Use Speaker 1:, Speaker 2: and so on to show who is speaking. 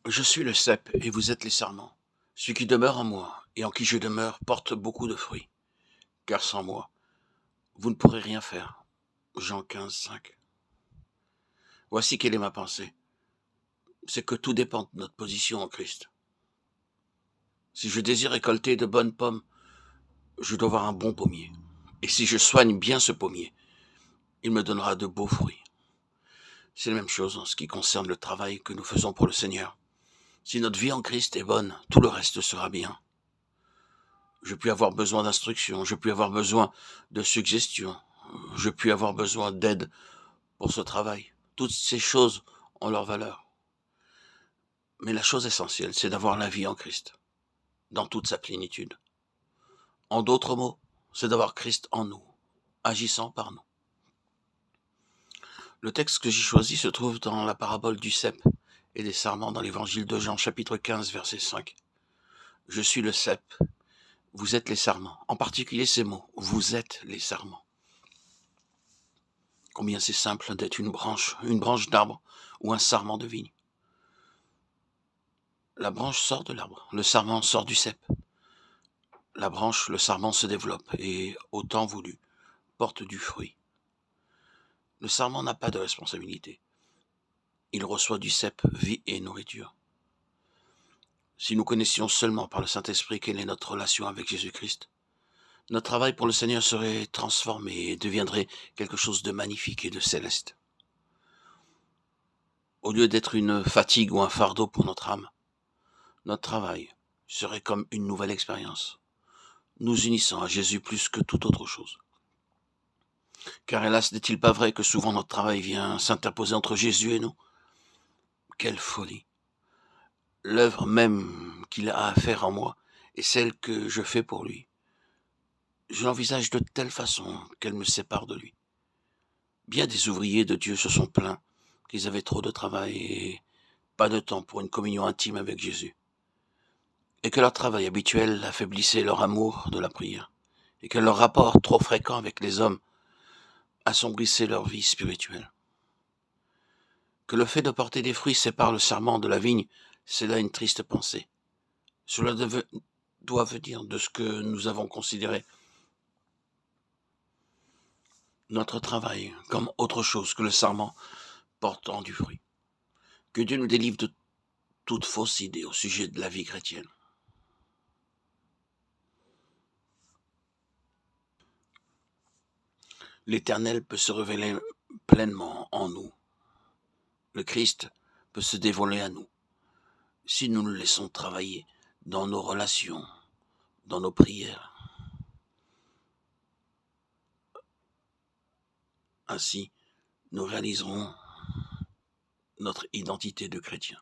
Speaker 1: Je suis le cep et vous êtes les sarments. Celui qui demeure en moi et en qui je demeure porte beaucoup de fruits, car sans moi, vous ne pourrez rien faire. Jean 15, 5. Voici quelle est ma pensée. C'est que tout dépend de notre position en Christ. Si je désire récolter de bonnes pommes, je dois avoir un bon pommier. Et si je soigne bien ce pommier, il me donnera de beaux fruits. C'est la même chose en ce qui concerne le travail que nous faisons pour le Seigneur. Si notre vie en Christ est bonne, tout le reste sera bien. Je puis avoir besoin d'instruction, je puis avoir besoin de suggestions, je puis avoir besoin d'aide pour ce travail. Toutes ces choses ont leur valeur. Mais la chose essentielle, c'est d'avoir la vie en Christ, dans toute sa plénitude. En d'autres mots, c'est d'avoir Christ en nous, agissant par nous. Le texte que j'ai choisi se trouve dans la parabole du cep et des sarments dans l'évangile de Jean, chapitre 15, verset 5. Je suis le cep, vous êtes les sarments. En particulier ces mots, vous êtes les sarments. Combien c'est simple d'être une branche d'arbre ou un sarment de vigne. La branche sort de l'arbre, le sarment sort du cep. La branche, le sarment se développe et, au temps voulu, porte du fruit. Le sarment n'a pas de responsabilité. Il reçoit du cep, vie et nourriture. Si nous connaissions seulement par le Saint-Esprit quelle est notre relation avec Jésus-Christ, notre travail pour le Seigneur serait transformé et deviendrait quelque chose de magnifique et de céleste. Au lieu d'être une fatigue ou un fardeau pour notre âme, notre travail serait comme une nouvelle expérience, nous unissant à Jésus plus que toute autre chose. Car hélas, n'est-il pas vrai que souvent notre travail vient s'interposer entre Jésus et nous? Quelle folie! L'œuvre même qu'il a à faire en moi est celle que je fais pour lui. Je l'envisage de telle façon qu'elle me sépare de lui. Bien des ouvriers de Dieu se sont plaints qu'ils avaient trop de travail et pas de temps pour une communion intime avec Jésus, et que leur travail habituel affaiblissait leur amour de la prière, et que leur rapport trop fréquent avec les hommes assombrissait leur vie spirituelle. Que le fait de porter des fruits sépare le sarment de la vigne, c'est là une triste pensée. Cela doit venir de ce que nous avons considéré notre travail comme autre chose que le sarment portant du fruit. Que Dieu nous délivre de toute fausse idée au sujet de la vie chrétienne. L'Éternel peut se révéler pleinement en nous. Le Christ peut se dévoiler à nous si nous le laissons travailler dans nos relations, dans nos prières. Ainsi, nous réaliserons notre identité de chrétien.